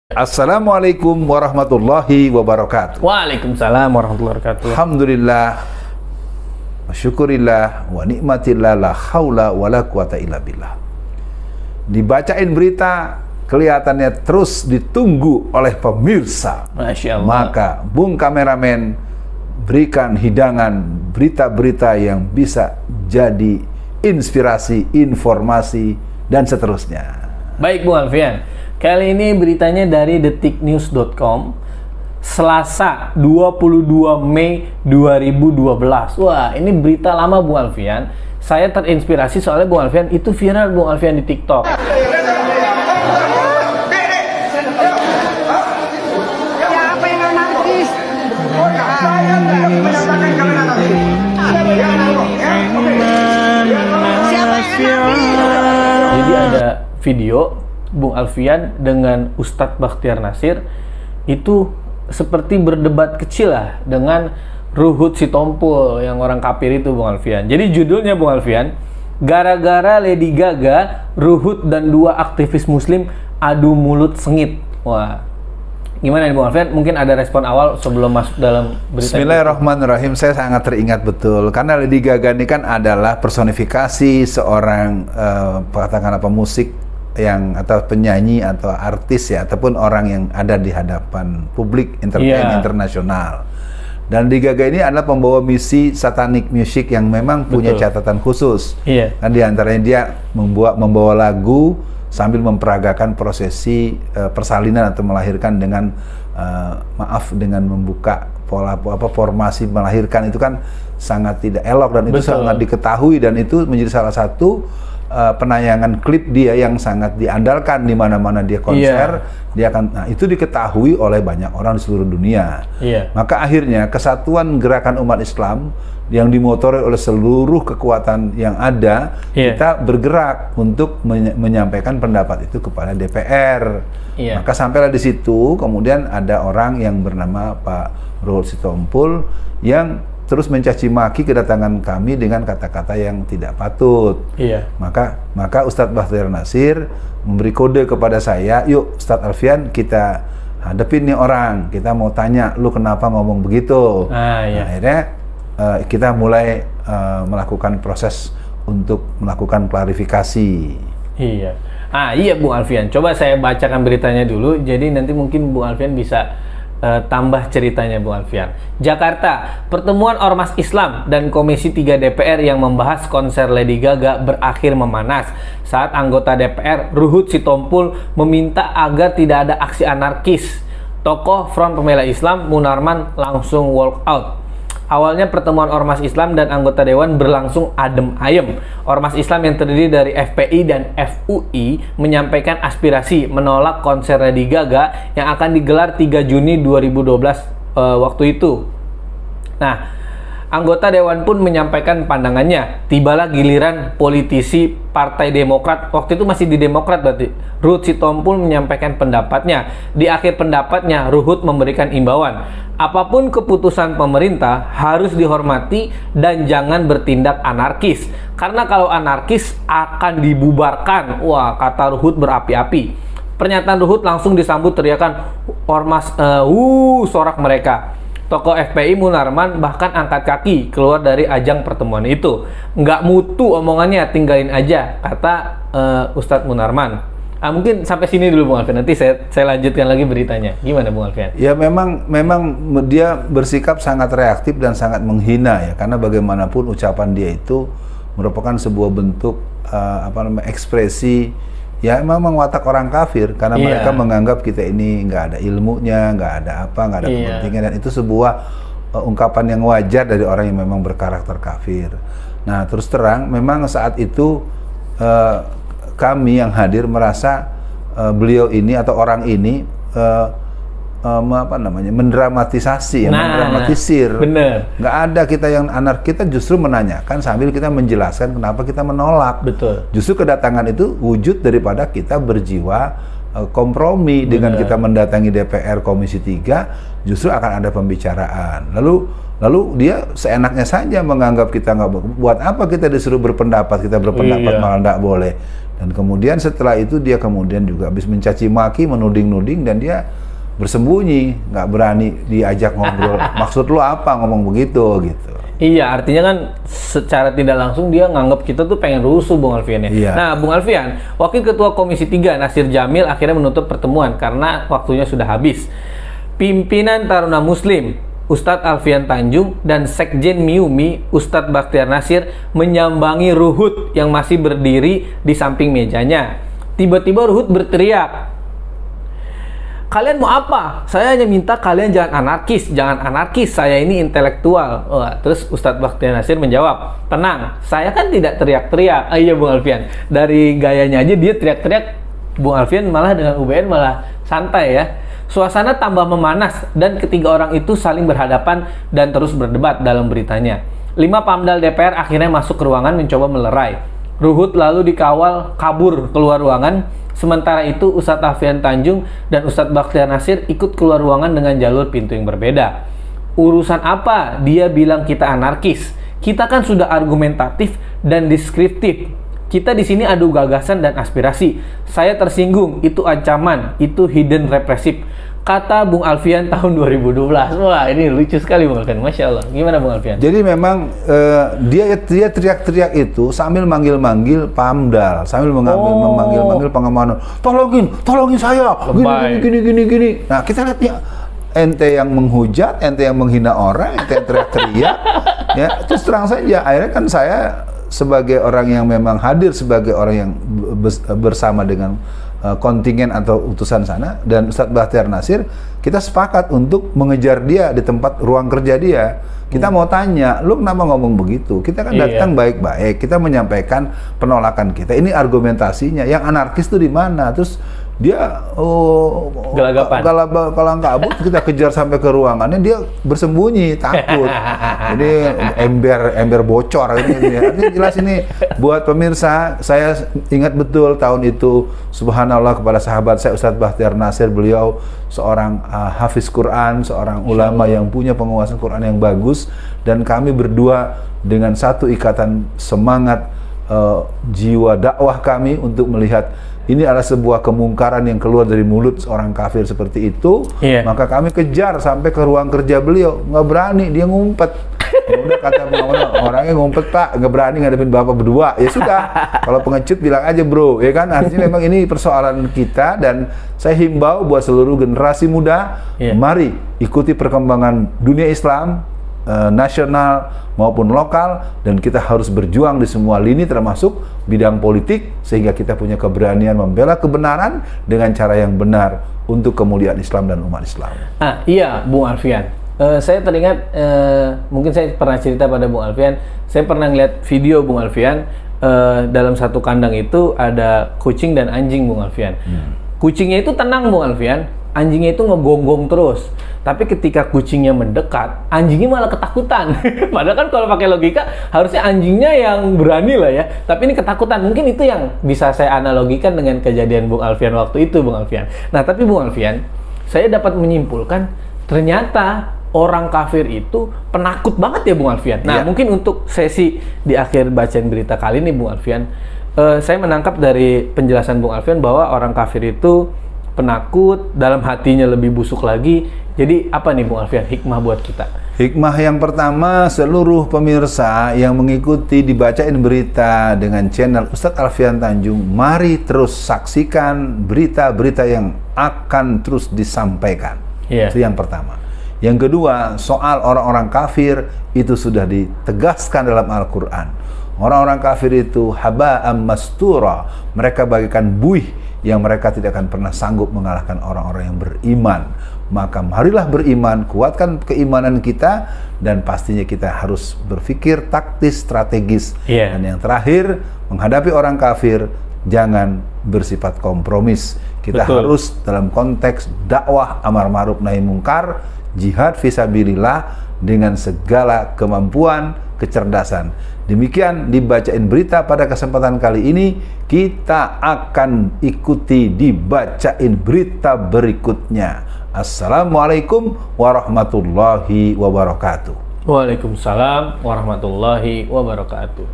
Assalamualaikum warahmatullahi wabarakatuh. Waalaikumsalam warahmatullahi wabarakatuh. Alhamdulillah, syukurillah, wa nikmatillah, la haula wa la quwata illa billah. Dibacain berita, kelihatannya terus ditunggu oleh pemirsa. Masya Allah. Maka Bung Kameramen berikan hidangan berita-berita yang bisa jadi inspirasi, informasi, dan seterusnya. Baik Bung Alfian, kali ini beritanya dari detiknews.com, Selasa 22 Mei 2012. Wah, ini berita lama Bung Alfian. Saya terinspirasi soalnya Bung Alfian itu viral Bung Alfian di TikTok. Jadi ada video Bung Alfian dengan Ustadz Bakhtiar Nasir itu seperti berdebat kecil lah dengan Ruhut Sitompul yang orang kafir itu Bung Alfian. Jadi judulnya Bung Alfian, gara-gara Lady Gaga, Ruhut dan dua aktivis muslim adu mulut sengit. Wah, gimana nih Bung Alfian? Mungkin ada respon awal sebelum masuk dalam berita. Bismillahirrahmanirrahim. Saya sangat teringat betul karena Lady Gaga ini kan adalah personifikasi seorang katakanlah pemusik yang atau penyanyi atau artis ya, ataupun orang yang ada di hadapan publik internasional. Dan Lady Gaga ini adalah pembawa misi satanic music yang memang punya catatan khusus. Kan di antaranya dia membawa lagu sambil memperagakan prosesi persalinan atau melahirkan dengan dengan membuka formasi melahirkan, itu kan sangat tidak elok dan itu sangat diketahui, dan itu menjadi salah satu penayangan klip dia yang sangat diandalkan di mana-mana dia konser. Dia akan, itu diketahui oleh banyak orang di seluruh dunia. Maka akhirnya kesatuan gerakan umat Islam yang dimotori oleh seluruh kekuatan yang ada, kita bergerak untuk menyampaikan pendapat itu kepada DPR. Maka sampailah di situ, kemudian ada orang yang bernama Pak Ruhut Sitompul yang terus mencaci maki kedatangan kami dengan kata-kata yang tidak patut. Maka Ustadz Bakhtiar Nasir memberi kode kepada saya, yuk Ustadz Alfian, kita hadapin nih orang, kita mau tanya lu kenapa ngomong begitu. Nah, akhirnya kita mulai melakukan proses untuk melakukan klarifikasi. Iya Bung Alfian, coba saya bacakan beritanya dulu, jadi nanti mungkin Bung Alfian bisa tambah ceritanya Bung Alfian. Jakarta, pertemuan Ormas Islam dan Komisi 3 DPR yang membahas konser Lady Gaga berakhir memanas saat anggota DPR Ruhut Sitompul meminta agar tidak ada aksi anarkis. Tokoh Front Pembela Islam Munarman langsung walk out. Awalnya pertemuan Ormas Islam dan anggota Dewan berlangsung adem ayem. Ormas Islam yang terdiri dari FPI dan FUI menyampaikan aspirasi menolak konser Lady Gaga yang akan digelar 3 Juni 2012 waktu itu. Nah, anggota Dewan pun menyampaikan pandangannya. Tibalah giliran politisi Partai Demokrat, waktu itu masih di Demokrat berarti, Ruhut Sitompul menyampaikan pendapatnya. Di akhir pendapatnya, Ruhut memberikan imbauan, apapun keputusan pemerintah harus dihormati dan jangan bertindak anarkis. Karena kalau anarkis akan dibubarkan. Wah, kata Ruhut berapi-api. Pernyataan Ruhut langsung disambut teriakan ormas, sorak mereka. Tokoh FPI Munarman bahkan angkat kaki keluar dari ajang pertemuan itu. Nggak mutu omongannya, tinggalin aja, kata Ustadz Munarman. Mungkin sampai sini dulu Bung Alfian, nanti saya lanjutkan lagi beritanya. Gimana Bung Alfian? Ya memang dia bersikap sangat reaktif dan sangat menghina ya, karena bagaimanapun ucapan dia itu merupakan sebuah bentuk ekspresi ya memang watak orang kafir, karena mereka menganggap kita ini nggak ada ilmunya, nggak ada nggak ada kepentingan, dan itu sebuah ungkapan yang wajar dari orang yang memang berkarakter kafir. Nah, terus terang memang saat itu kami yang hadir merasa beliau ini atau orang ini mendramatisasi, mendramatisir. Bener. Nggak ada kita yang kita justru menanyakan sambil kita menjelaskan kenapa kita menolak. Betul. Justru kedatangan itu wujud daripada kita berjiwa kompromi. Dengan kita mendatangi DPR Komisi 3, justru akan ada pembicaraan. Lalu dia seenaknya saja menganggap kita nggak, buat apa kita disuruh berpendapat, kita berpendapat malah nggak boleh. Dan kemudian setelah itu dia kemudian juga habis mencaci maki, menuding-nuding, dan dia bersembunyi, nggak berani diajak ngobrol. Maksud lu apa ngomong begitu gitu? Iya, artinya kan secara tidak langsung dia nganggap kita tuh pengen rusuh, Bung Alfian ya. Iya. Nah, Bung Alfian, Wakil Ketua Komisi 3 Nasir Jamil akhirnya menutup pertemuan karena waktunya sudah habis. Pimpinan Taruna Muslim Ustadz Alfian Tanjung dan Sekjen MIUMI Ustadz Bakhtiar Nasir menyambangi Ruhut yang masih berdiri di samping mejanya. Tiba-tiba Ruhut berteriak, "Kalian mau apa? Saya hanya minta kalian jangan anarkis, saya ini intelektual." Wah, terus Ustadz Bakhtiar Nasir menjawab, "Tenang, saya kan tidak teriak-teriak." Iya Bung Alfian, dari gayanya aja dia teriak-teriak. Bung Alfian malah dengan UBN malah santai ya. Suasana tambah memanas dan ketiga orang itu saling berhadapan dan terus berdebat dalam beritanya. 5 Pamdal DPR akhirnya masuk ke ruangan mencoba melerai. Ruhut lalu dikawal kabur keluar ruangan. Sementara itu Ustadz Alfian Tanjung dan Ustadz Bakhtiar Nasir ikut keluar ruangan dengan jalur pintu yang berbeda. Urusan apa dia bilang kita anarkis? Kita kan sudah argumentatif dan deskriptif. Kita di sini adu gagasan dan aspirasi. Saya tersinggung, itu ancaman, itu hidden represif. Kata Bung Alfian tahun 2012. Wah, ini lucu sekali Bung Alfian. Masya Allah. Gimana Bung Alfian? Jadi memang dia teriak-teriak itu sambil manggil-manggil Pamdal, sambil memanggil-manggil pengamanan. Tolongin saya. Gini. Nah, kita lihat ya, ente yang menghujat, ente yang menghina orang, ente yang teriak-teriak. Ya, terus terang saja. Akhirnya kan saya sebagai orang yang memang hadir sebagai orang yang bersama dengan kontingen atau utusan sana, dan Ustadz Bakhtiar Nasir, kita sepakat untuk mengejar dia di tempat ruang kerja dia. Kita mau tanya, lu kenapa ngomong begitu? Kita kan datang baik-baik, kita menyampaikan penolakan kita. Ini argumentasinya. Yang anarkis itu di mana? Terus dia gelagapan. Kalang kabut, kita kejar sampai ke ruangannya, dia bersembunyi, takut. Ini ember bocor ini. Artinya jelas ini buat pemirsa, saya ingat betul tahun itu, subhanallah, kepada sahabat saya Ustadz Bakhtiar Nasir, beliau seorang hafiz Quran, seorang ulama yang punya penguasaan Quran yang bagus, dan kami berdua dengan satu ikatan semangat jiwa dakwah kami untuk melihat ini adalah sebuah kemungkaran yang keluar dari mulut seorang kafir seperti itu, maka kami kejar sampai ke ruang kerja beliau. Nggak berani, dia ngumpet. Ya udah, kata pengamanan, orangnya ngumpet Pak, nggak berani ngadepin bapak berdua. Ya sudah, kalau pengecut bilang aja bro, ya kan. Artinya memang ini persoalan kita, dan saya himbau buat seluruh generasi muda, mari ikuti perkembangan dunia Islam, nasional maupun lokal, dan kita harus berjuang di semua lini termasuk bidang politik, sehingga kita punya keberanian membela kebenaran dengan cara yang benar untuk kemuliaan Islam dan umat Islam. Iya Bung Alfian, saya teringat, mungkin saya pernah cerita pada Bung Alfian, saya pernah ngeliat video Bung Alfian, dalam satu kandang itu ada kucing dan anjing Bung Alfian. Kucingnya itu tenang Bung Alfian, anjingnya itu ngegonggong terus. Tapi ketika kucingnya mendekat, anjingnya malah ketakutan. Padahal kan kalau pakai logika harusnya anjingnya yang berani lah ya. Tapi ini ketakutan. Mungkin itu yang bisa saya analogikan dengan kejadian Bung Alfian waktu itu, Bung Alfian. Nah, tapi Bung Alfian, saya dapat menyimpulkan ternyata orang kafir itu penakut banget ya Bung Alfian. Nah, mungkin untuk sesi di akhir bacaan berita kali ini Bung Alfian, saya menangkap dari penjelasan Bung Alfian bahwa orang kafir itu penakut, dalam hatinya lebih busuk lagi. Jadi apa nih Bung Alfian hikmah buat kita? Hikmah yang pertama, seluruh pemirsa yang mengikuti dibacain berita dengan channel Ustadz Alfian Tanjung, mari terus saksikan berita-berita yang akan terus disampaikan. Itu yang pertama. Yang kedua, soal orang-orang kafir itu sudah ditegaskan dalam Al-Quran. Orang-orang kafir itu haba'am mastura, mereka bagaikan buih yang mereka tidak akan pernah sanggup mengalahkan orang-orang yang beriman. Maka marilah beriman, kuatkan keimanan kita, dan pastinya kita harus berpikir taktis, strategis. Dan yang terakhir, menghadapi orang kafir jangan bersifat kompromis. Kita harus dalam konteks dakwah amar ma'ruf nahi mungkar, jihad fisabilillah dengan segala kemampuan, kecerdasan. Demikian dibacain berita pada kesempatan kali ini. Kita akan ikuti dibacain berita berikutnya. Assalamualaikum warahmatullahi wabarakatuh. Waalaikumsalam warahmatullahi wabarakatuh.